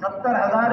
70,000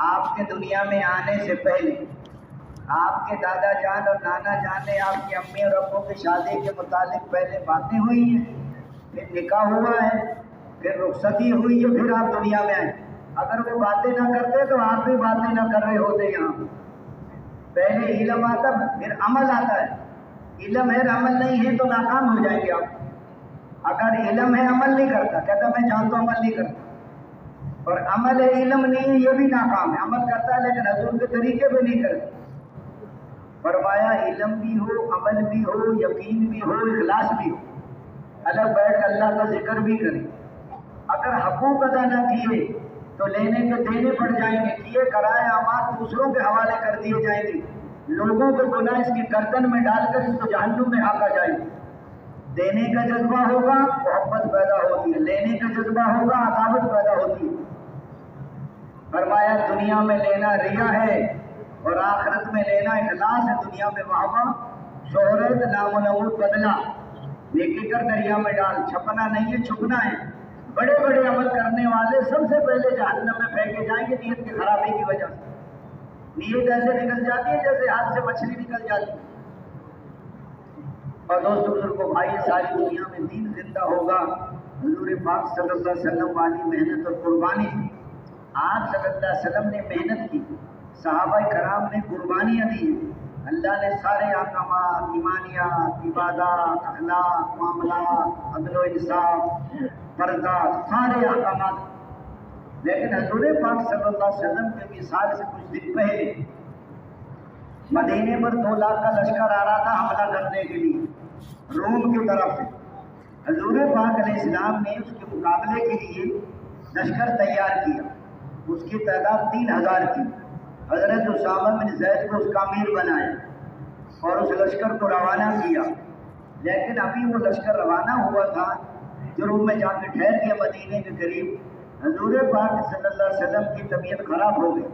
آپ کے دنیا میں آنے سے پہلے آپ کے دادا جان اور نانا جان نے آپ کی امی اور ابو کی شادی کے متعلق پہلے باتیں ہوئی ہیں، پھر نکاح ہوا ہے، پھر رخصتی ہوئی ہے، پھر آپ دنیا میں آئے۔ اگر وہ باتیں نہ کرتے تو آپ بھی باتیں نہ کر رہے ہوتے یہاں۔ پہلے علم آتا پھر عمل آتا ہے، علم ہے عمل نہیں ہے تو ناکام ہو جائیں گے آپ۔ اگر علم ہے عمل نہیں کرتا، کہتا میں جانتا ہوں عمل نہیں کرتا، اور عمل ہے علم نہیں ہے یہ بھی ناکام ہے، عمل کرتا ہے لیکن حضور کے طریقے پہ نہیں کرتا۔ فرمایا علم بھی ہو، عمل بھی ہو، یقین بھی ہو، اخلاص بھی ہو، الگ بیٹھ کر اللہ کا ذکر بھی کریں۔ اگر حقوق ادا نہ کیے تو لینے کے دینے پڑ جائیں گے، کیے کرائے اعمال دوسروں کے حوالے کر دیے جائیں گے، لوگوں کو گناہ اس کی گردن میں ڈال کر اس کو جہنم میں ہانکا جائے گا۔ دینے کا جذبہ ہوگا محبت پیدا ہوتی ہے، لینے کا جذبہ ہوگا عداوت پیدا ہوتی ہے۔ فرمایا دنیا میں لینا ریا ہے اور آخرت میں لینا اخلاص ہے۔ دنیا میں واہوا، شہرت، نام و نمود بدلا، نیکی کر دریا میں ڈال، چھپنا نہیں ہے چھپنا ہے۔ بڑے بڑے عمل کرنے والے سب سے پہلے جہنم میں پھینکے جائیں گے نیت کی خرابی کی وجہ سے۔ نیت ایسے نکل جاتی ہے جیسے ہاتھ سے مچھلی نکل جاتی ہے۔ اور دوستوں بزرگوں بھائی، ساری دنیا میں دین زندہ ہوگا حضور پاک صلی اللہ علیہ وسلم والی محنت اور قربانی سے۔ آپ صلی اللہ علیہ وسلم نے محنت کی، صحابہ کرام نے قربانیاں دی، اللہ نے سارے احکامات، ایمانیات، عبادات، اخلاق، معاملات، عدل و انصاف، پردہ، سارے احکامات۔ لیکن حضور پاک صلی اللہ علیہ وسلم کے وصال سے کچھ دن پہلے مدینے پر 2 لاکھ کا لشکر آ رہا تھا حملہ کرنے کے لیے روم کی طرف سے۔ حضور پاک علیہ السلام نے اس کے مقابلے کے لیے لشکر تیار کیا، اس کی تعداد 3000 تھی۔ حضرت اسامہ بن زید کو اس کا امیر بنایا اور اس لشکر کو روانہ کیا۔ لیکن ابھی وہ لشکر روانہ ہوا تھا، جروم میں جا کے ٹھہر گیا مدینے کے قریب۔ حضور پاک صلی اللہ علیہ وسلم کی طبیعت خراب ہو گئی۔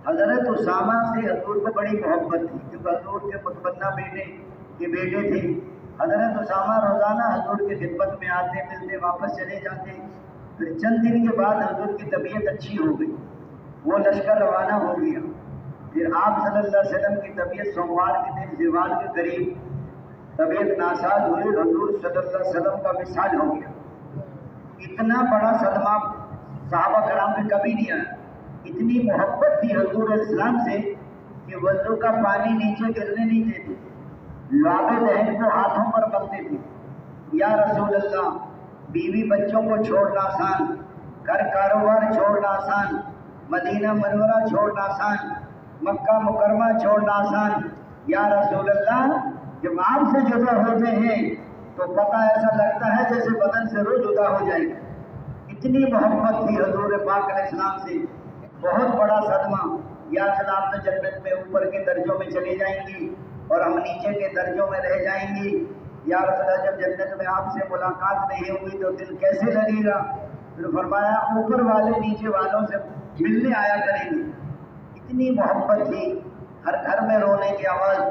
حضرت اسامہ سے حضور کو بڑی محبت تھی کیونکہ حضور کے متبنہ بیٹے کے بیٹے تھے۔ حضرت اسامہ روزانہ حضور کی خدمت میں آتے، ملتے، واپس چلے جاتے۔ پھر چند دن کے بعد حضور کی طبیعت اچھی ہو گئی، وہ لشکر روانہ ہو گیا۔ پھر آپ صلی اللہ علیہ وسلم کی طبیعت سوموار کے دن زوال کے قریب طبیعت ناساز ہوئی، حضور صلی اللہ علیہ وسلم کا وصال ہو گیا۔ اتنا بڑا صدمہ صحابہ کرام میں کبھی نہیں آیا۔ اتنی محبت تھی حضور علیہ السلام سے کہ وضو کا پانی نیچے گرنے نہیں دیتے، لعاب دہن کو ہاتھوں پر ملتے تھے۔ یا رسول اللہ، بیوی بچوں کو چھوڑنا آسان، گھر کاروبار چھوڑنا آسان، مدینہ منورہ چھوڑنا آسان، مکہ مکرمہ چھوڑنا آسان۔ یا رسول اللہ، جب آپ سے جدا ہوتے ہیں تو پتہ ایسا لگتا ہے جیسے بدن سے روح جدا ہو جائے گا۔ اتنی محبت تھی حضور پاک علیہ السلام سے، بہت بڑا صدمہ۔ یا چلا آپ تو جنت میں اوپر کے درجوں میں چلے جائیں گی اور ہم نیچے کے درجوں میں رہ جائیں گی۔ یا رسول اللہ، جب جنت میں آپ سے ملاقات نہیں ہوگی تو دل کیسے لگے گا؟ پھر فرمایا اوپر والے نیچے والوں سے ملنے آیا کریں گے۔ اتنی محبت تھی، ہر گھر میں رونے کی آواز۔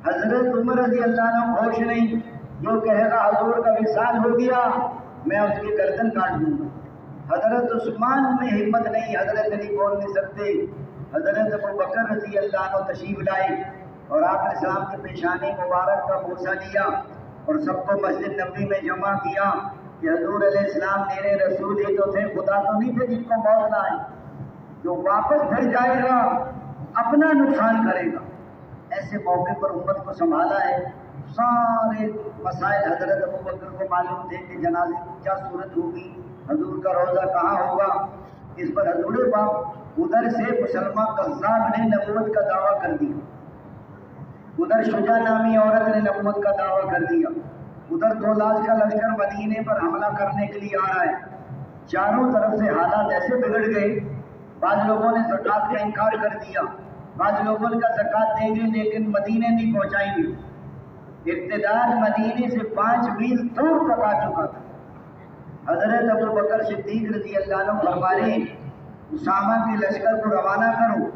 حضرت عمر رضی اللہ عنہ ہوش نہیں، جو کہے گا حضور کا وصال ہو گیا میں اس کی گردن کاٹ دوں گا۔ حضرت عثمان میں ہمت نہیں، حضرت علی بول نہیں سکتے۔ حضرت ابوبکر رضی اللہ عنہ تشریف لائے اور آپ نے السلام کی پیشانی مبارک کا بوسہ لیا اور سب کو مسجد نبوی میں جمع کیا کہ حضور علیہ السلام میرے رسول ہی تو تھے، خدا تو نہیں تھے جن کو موت نہ آئے۔ جو واپس پھر جائے گا اپنا نقصان کرے گا۔ ایسے موقع پر امت کو سنبھالا ہے۔ سارے مسائل حضرت ابوبکر کو معلوم تھے کہ جنازے کی کیا صورت ہوگی، حضور کا روزہ کہاں ہوگا۔ اس پر حضور پاک ادھر سے مسلمان قذاب نے نبوت کا دعویٰ کر دیا، ادھر شجاع نامی عورت نے نبوت کا دعویٰ کر دیا، ادھر 2 لاکھ کا لشکر مدینے پر حملہ کرنے کے لیے آ رہا ہے۔ چاروں طرف سے حالات ایسے بگڑ گئے، بعض لوگوں نے زکوٰۃ کا انکار کر دیا، بعض لوگوں نے کہا زکوٰۃ دیں گے لیکن مدینے نہیں پہنچائیں گے۔ اقتدار مدینے سے 5 میل دور تک آ چکا تھا۔ حضرت ابوبکر صدیق رضی اللہ عنہ فرما رہے ہیں اسامہ کے لشکر کو روانہ کرو۔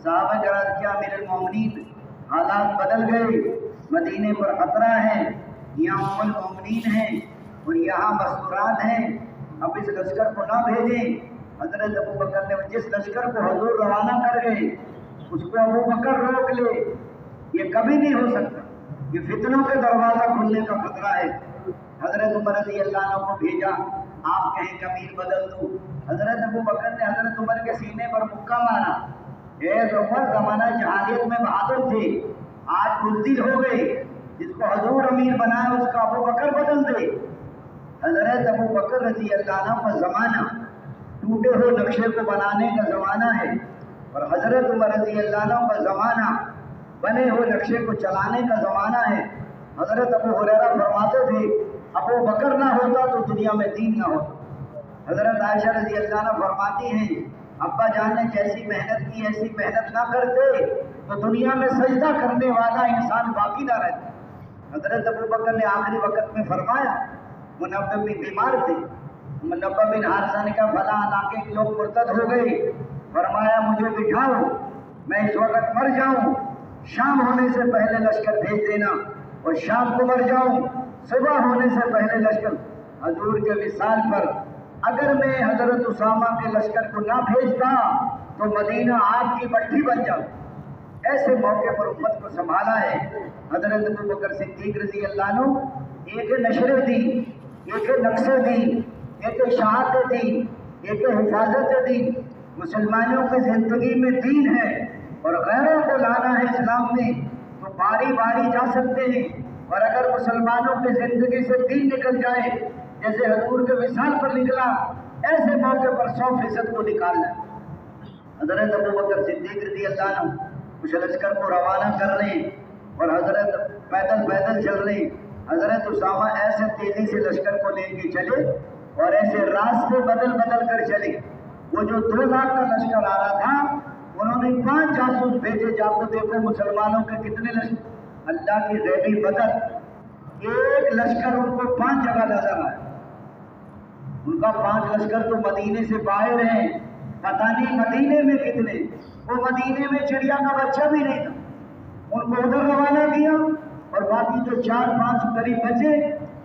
صحابہ کرام کیا امیر المومنین، حالات بدل گئے، مدینے پر خطرہ ہے، یہاں ام المومنین ہیں اور یہاں مستورات ہیں، اب اس لشکر کو نہ بھیجیں۔ حضرت ابو بکر نے جس لشکر کو حضور روانہ کر گئے اس کو ابو بکر روک لے، یہ کبھی نہیں ہو سکتا، یہ فتنوں کے دروازہ کھلنے کا خطرہ ہے۔ حضرت عمر رضی اللہ عنہ کو بھیجا، آپ کہیں کہ امیر بدل دو۔ حضرت ابو بکر نے حضرت عمر کے سینے پر مکہ مارا، اے عمر زمانہ جہالیت میں بہادر تھے، آج بزدل ہو گئے، جس کو حضور امیر بنایا اس کا ابو بکر بدل دے۔ حضرت ابو بکر رضی اللہ عنہ کا زمانہ ٹوٹے ہوئے نقشے کو بنانے کا زمانہ ہے، اور حضرت عمر رضی اللہ عنہ کا زمانہ بنے ہوئے نقشے کو چلانے کا زمانہ ہے۔ حضرت ابو ہریرہ فرماتے تھے ابو بکر نہ ہوتا تو دنیا میں دین نہ ہوتا۔ حضرت عائشہ رضی اللہ عنہ فرماتی ہیں ابا جان نے جیسی محنت کی ایسی محنت نہ کرتے تو دنیا میں سجدہ کرنے والا انسان باقی نہ رہتا۔ حضرت ابو بکر نے آخری وقت میں فرمایا، منبہ بن بیمار تھے، منبہ بن حارثہ نے کہا فلاں علاقے کے لوگ مرتد ہو گئے، فرمایا مجھے بٹھاؤ، میں اس وقت مر جاؤں، شام ہونے سے پہلے لشکر بھیج دینا، اور شام کو مر جاؤں، صبح ہونے سے پہلے لشکر۔ حضور کے وصال پر اگر میں حضرت اسامہ کے لشکر کو نہ بھیجتا تو مدینہ آگ کی بھٹی بن جاؤ۔ ایسے موقع پر امت کو سنبھالا ہے حضرت ابو بکر صدیق رضی اللہ عنہ۔ ایک نشریں دی، ایک نقشے دی، ایک اشاعتیں دی، ایک حفاظتیں دی۔ مسلمانوں کی زندگی میں دین ہے اور غیروں کو لانا ہے اسلام میں تو باری باری جا سکتے ہیں، اور اگر مسلمانوں کی زندگی سے دین نکل جائے جیسے حضور کے وصال پر نکلا، ایسے موقع پر 100% کو نکالنا ہے۔ حضرت ابو بکر صدیق رضی اللہ عنہ اس لشکر کو روانہ کر رہے ہیں اور حضرت پیدل چل رہے ہیں۔ حضرت اسامہ ایسے تیزی سے لشکر کو لے کے چلے اور ایسے راستے بدل کر چلے۔ وہ جو 2 لاکھ کا لشکر آ رہا تھا انہوں نے 5 جاسوس بھیجے، جا کو دیکھو مسلمانوں کے کتنے لشکر۔ اللہ کی غیبی مدد، ایک لشکر ان کو 5 جگہ نظر آیا۔ ان کا 5 لشکر تو مدینے سے باہر ہیں، پتہ نہیں مدینے میں کتنے، وہ مدینے میں چڑیا کا بچہ بھی نہیں تھا۔ ان کو ادھر روانہ کیا اور باقی جو 4-5 قریب بچے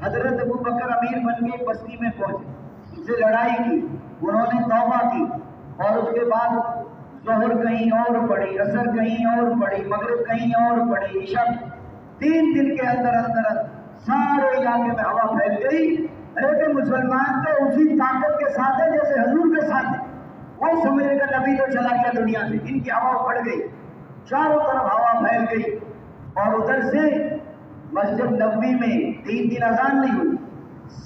حضرت ابو بکر امیر بن کے بستی میں پہنچے، ان سے لڑائی کی، انہوں نے توبہ کی، اور اس کے بعد ظہر کہیں اور پڑی، عصر کہیں اور پڑی، مغرب کہیں اور پڑی، عشاء 3 دن کے اندر سارے علاقے میں ہوا پھیل گئی۔ لیکن مسلمان تو اسی طاقت کے ساتھ ہے جیسے حضور کے ساتھ ہے، وہ سمجھے گا نبی تو چلا گیا دنیا سے، ان کی ہوا پڑ گئی، چاروں طرف ہوا پھیل گئی، اور ادھر سے مسجد نبوی میں 3 دن اذان نہیں ہوئی۔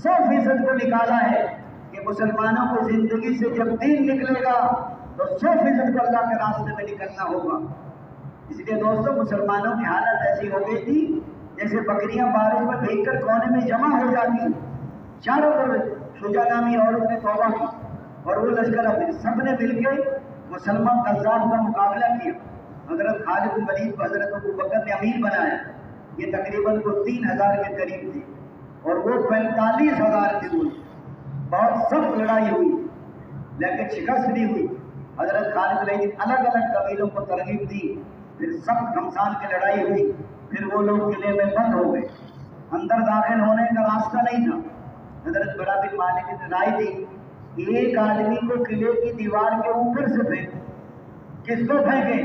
100% کو نکالا ہے کہ مسلمانوں کو زندگی سے جب دین نکلے گا تو 100% کو اللہ کے راستے میں نکلنا ہوگا۔ اس لیے دوستوں مسلمانوں کی حالت ایسی ہو گئی تھی جیسے بکریاں بارش میں بھیگ کر کونے میں جمع ہو جاتی، چاروں طرف شجاع نامی عورت نے توبہ کی، اور وہ لشکر سب نے مل کے مسلمان قذاب کا مقابلہ کیا۔ حضرت خالد بن ولید کو حضرت ابو بکر نے امیر بنایا، یہ تقریباً 3000 کے قریب تھے اور وہ 45,000 تھے۔ وہ بہت سخت لڑائی ہوئی لیکن شکست نہیں ہوئی۔ حضرت خالد بن ولید الگ الگ قبیلوں کو ترغیب دی، پھر سخت گھمسان کی لڑائی ہوئی، پھر وہ لوگ قلعے میں بند ہو گئے، اندر داخل ہونے کا راستہ نہیں تھا۔ حضرت برا بن مالک نے رائے دی، ایک آدمی کو قلعے کی دیوار کے اوپر سے پھینکو۔ کس کو پھینکیں؟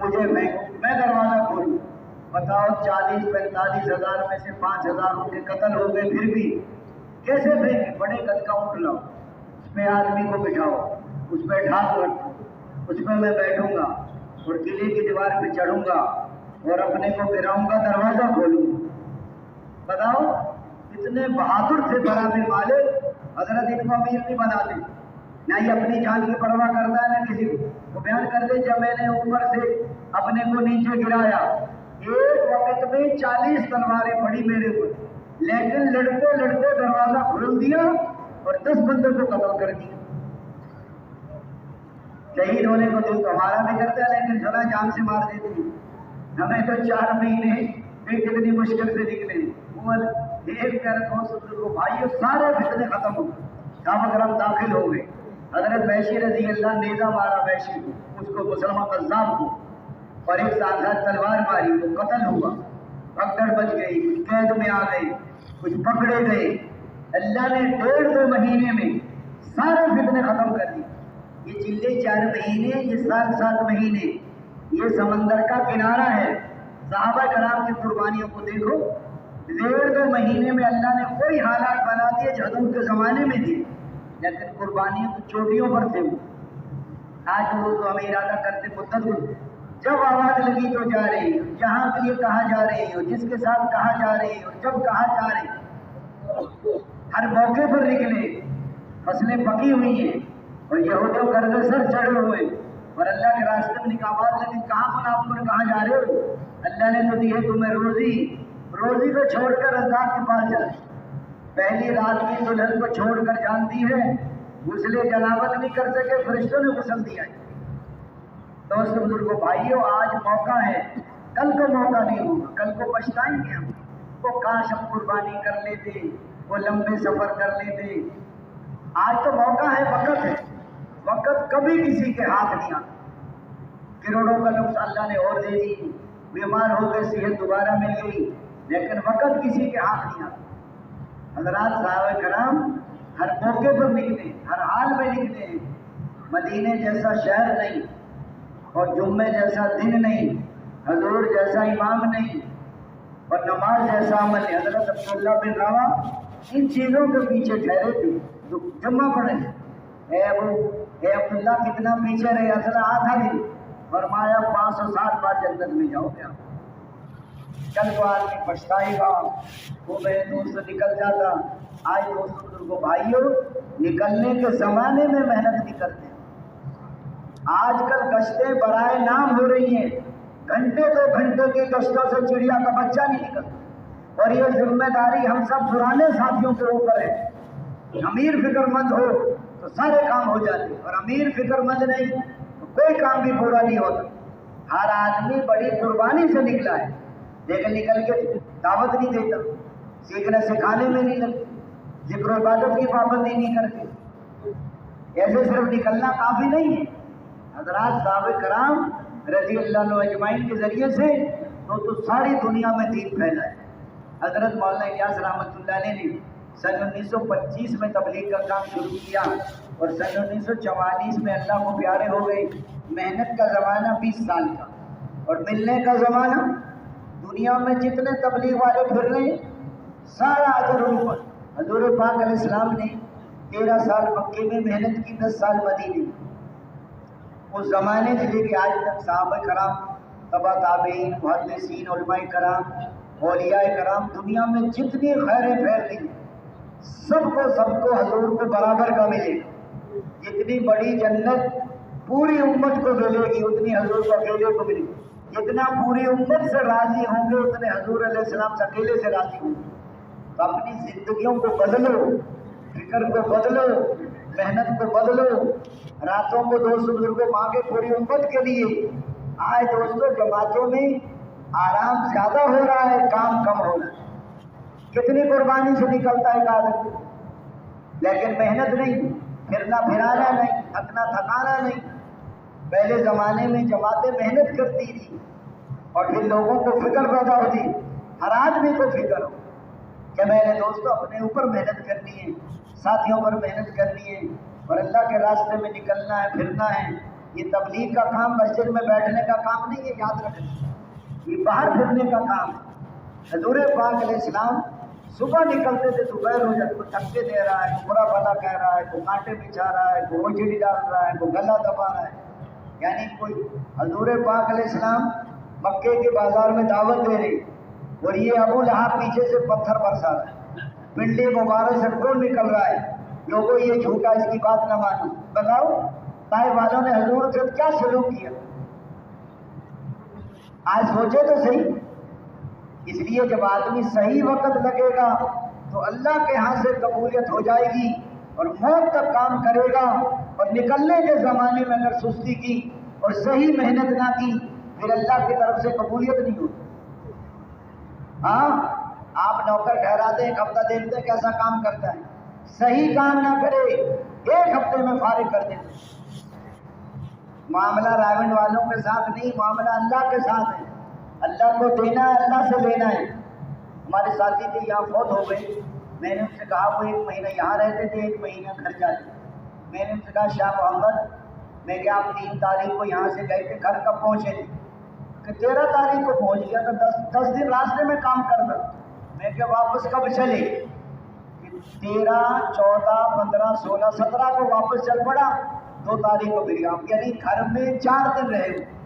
مجھے پھینکو، میں دروازہ کھولوں۔ بتاؤ 40-45 ہزار میں سے 5,000 ان کے قتل ہو گئے، پھر بھی کیسے پھینکیں؟ بڑے قد کا اونٹ لاؤ، اس پہ آدمی کو بٹھاؤ، اس پہ ڈھال رکھو، اس پہ میں بیٹھوں گا اور قلعے کی دیوار پہ چڑھوں گا اور اپنے کو گراؤں گا، دروازہ کھولوں گا۔ بتاؤ اتنے بہادر تھے برا بن مالک، حضرت ان کو امیر نہیں بناتے، نہ ہی اپنی جان کی پرواہ کرتا ہے نہ کسی کو۔ وہ بیان کرتے جب میں نے اوپر سے اپنے کو نیچے گرایا، ایک وقت میں 40 تلواریں پڑی میرے اوپر، لیکن لڑتے لڑتے دروازہ کھول دیا اور 10 بندوں کو قتل کر دیا۔ شہید ہونے کو دل تو ہمارا بھی کرتا ہے لیکن سنا جان سے مار دیتی ہے۔ ہمیں تو 4 مہینے بھی کتنی مشکل سے نکلے، ایک کر کو بھائیوں سارے فتنے ختم ہو گئے، کعبہ گرم داخل ہو گئے۔ حضرت وحشی رضی اللہ نیزہ مارا وحشی کو، اس کو مسلمان قذاب کو، اور ایک ساتھ تلوار ماری، وہ قتل ہوا، پکڑ بچ گئی، کچھ قید میں آ گئے، کچھ پکڑے گئے۔ اللہ نے 1.5-2 مہینے میں سارے فتنے ختم کر دی۔ یہ چلے 4 مہینے، یہ 7 مہینے، یہ سمندر کا کنارہ ہے۔ صحابہ کرام کی قربانیوں کو دیکھو، 1.5-2 مہینے میں اللہ نے کوئی حالات بنا دیے جو حضور کے زمانے میں تھے، لیکن قربانیوں کی چوٹیوں پر تھے وہ۔ آج وہ تو ہمیں ارادہ کرتے مدت، جب آواز لگی تو جا رہی ہو، جہاں کے لیے کہاں جا رہی ہو، جس کے ساتھ کہاں جا رہی ہو، جب کہاں جا رہی ہو، ہر موقع پر نکلے۔ فصلیں پکی ہوئی ہیں اور یہودیوں قرض سر چڑھے ہوئے، اور اللہ کے راستے میں آواز لگی کہاں منافق کہاں جا رہے ہو؟ اللہ نے تو دی ہے تمہیں روزی کو چھوڑ کر رزاق کے پاس جائے۔ پہلی رات کی دلہن کو چھوڑ کر جانتی ہے غسل جنابت نہیں کر سکے، فرشتوں نے غسل دیا ہے۔ دوست بزرگوں بھائیوں، آج موقع ہے، کل کو موقع نہیں ہوگا، کل کو پچھتائیں گے ہم۔ وہ کاش ہم قربانی کر لیتے، وہ لمبے سفر کر لیتے۔ آج تو موقع ہے، وقت ہے، وقت کبھی کسی کے ہاتھ نہیں آتا۔ کروڑوں کا نقص اللہ نے اور دے دی، بیمار ہو گئے، صحت دوبارہ مل گئی، لیکن وقت کسی کے ہاتھ نہیں آتا۔ حضرات صحابہ کرام ہر موقع پر نکلے، ہر حال میں نکلے۔ مدینے جیسا شہر نہیں، اور جمعے جیسا دن نہیں، حضور جیسا امام نہیں، اور نماز جیسا عمل نہیں۔ حضرت عبداللہ بن روا ان چیزوں کے پیچھے ٹھہرے تھے، جمعہ پڑھے، اے عبداللہ کتنا پیچھے رہے؟ اصل آدھا دن، فرمایا 500 سال بعد جنت میں جاؤ گے آپ۔ کل کو آدمی پچھتائے گا، وہ میرے دوست نکل جاتا۔ آج دوستوں بزرگوں بھائیوں، نکلنے کے زمانے میں محنت نہیں کرتے۔ آج کل گشتیں برائے نام ہو رہی ہیں، گھنٹے 2 گھنٹے کی گشتوں سے چڑیا کا بچہ نہیں نکلتا، اور یہ ذمہ داری ہم سب پرانے ساتھیوں کے اوپر ہے۔ امیر فکر مند ہو تو سارے کام ہو جاتے، اور امیر فکر مند نہیں تو کوئی کام بھی پورا نہیں ہوتا۔ ہر آدمی بڑی قربانی سے نکلا ہے، لیکن نکل کے دعوت نہیں دیتا، سیکھنے سکھانے میں نہیں لگتا، ذکر و عبادت کی پابندی نہیں کرتے۔ ایسے صرف نکلنا کافی نہیں ہے۔ حضرات صحابہ کرام رضی اللہ عنہ اجمعین کے ذریعے سے تو ساری دنیا میں دین پھیلا ہے۔ حضرت مولانا الیاس رحمۃ اللہ علیہ نے سن 1925 میں تبلیغ کا کام شروع کیا، اور سن 1944 میں اللہ کو پیارے ہو گئے۔ محنت کا زمانہ 20 سال کا، اور ملنے کا زمانہ، دنیا میں جتنے تبلیغ والے پھر رہے ہیں سارا اجر ان پر۔ حضور پاک علیہ السلام نے 13 سال مکے میں محنت کی، 10 سال مدینے میں۔ اس زمانے سے لے کے آج تک صحابہ کرام، تبع تابعین، محدثین، علماء کرام، اولیاء کرام، دنیا میں جتنی خیریں پھیل دی، سب کو حضور کو برابر کا ملے گا۔ جتنی بڑی جنت پوری امت کو ملے گی، اتنی حضور کو اکیلے کو ملے گی۔ جتنا پوری امت سے راضی ہوں گے، اتنے حضور علیہ السلام سے اکیلے سے راضی ہوں گے۔ تو اپنی زندگیوں کو بدلو، فکر کو بدلو، محنت کو بدلو۔ راتوں کو دوست بزرگوں مانگے پوری امت کے لیے۔ آج دوستوں جماعتوں میں آرام زیادہ ہو رہا ہے، کام کم ہو رہا ہے۔ کتنی قربانی سے نکلتا ہے آدمی، لیکن محنت نہیں، پھرنا پھرانا نہیں، تھکنا تھکانا نہیں۔ پہلے زمانے میں جماعتیں محنت کرتی تھی، اور پھر لوگوں کو فکر پیدا ہوتی، ہر آدمی کو فکر ہو کہ میں نے دوستوں اپنے اوپر محنت کرنی ہے، ساتھیوں پر محنت کرنی ہے، اور اللہ کے راستے میں نکلنا ہے، پھرنا ہے۔ یہ تبلیغ کا کام مسجد میں بیٹھنے کا کام نہیں ہے، یاد رکھنا، یہ باہر پھرنے کا کام ہے۔ حضور پاک علیہ السلام صبح نکلتے تھے، دوپہر ہو جاتے، کوئی تھکے دے رہا ہے، کوئی برا بھلا کہہ رہا ہے، کوئی کانٹے بچھا رہا ہے، کوئی اوجھڑی ڈال رہا ہے، کوئی گلا دبا رہا ہے، یعنی کوئی حضور پاک علیہ السلام مکے کے بازار میں دعوت دے رہے، اور یہ ابو لہب پیچھے سے پتھر برسا رہا ہے، پنڈلی مبارک سے خون نکل رہا ہے۔ لوگوں یہ جھوٹا، اس کی بات نہ مانو۔ بتاؤ طائف والوں نے حضور سے کیا سلوک کیا؟ آج سوچے تو صحیح۔ اس لیے جب آدمی صحیح وقت لگے گا تو اللہ کے ہاں سے قبولیت ہو جائے گی، اور موت تک کام کرے گا۔ اور نکلنے کے زمانے میں اگر سستی کی اور صحیح محنت نہ کی، پھر اللہ کی طرف سے قبولیت نہیں ہوتی۔ ہاں، آپ نوکر ٹھہرا دیں، ایک ہفتہ دیکھتے ہیں کیسا کام کرتا ہے، صحیح کام نہ کرے، 1 ہفتے میں فارغ کر دیتے۔ معاملہ راون والوں کے ساتھ نہیں، معاملہ اللہ کے ساتھ ہے۔ اللہ کو دینا ہے، اللہ سے لینا ہے۔ ہمارے ساتھی تھے، یہاں فوت ہو گئے۔ میں نے ان سے کہا، وہ 1 مہینہ یہاں رہتے تھے، 1 مہینہ گھر جاتے۔ میں نے ان سے کہا، شاہ محمد میں کہ آپ 3 تاریخ کو یہاں سے گئے تھے، گھر کب پہنچے تھے؟ کہ 13 تاریخ کو پہنچ گیا تو 10 دن راستے میں کام کرتا۔ میں کہ واپس کب چلے؟ 13 14 15 16 17 کو واپس چل پڑا، 2 تاریخ کو پھر آپ، یعنی گھر میں 4 دن رہے۔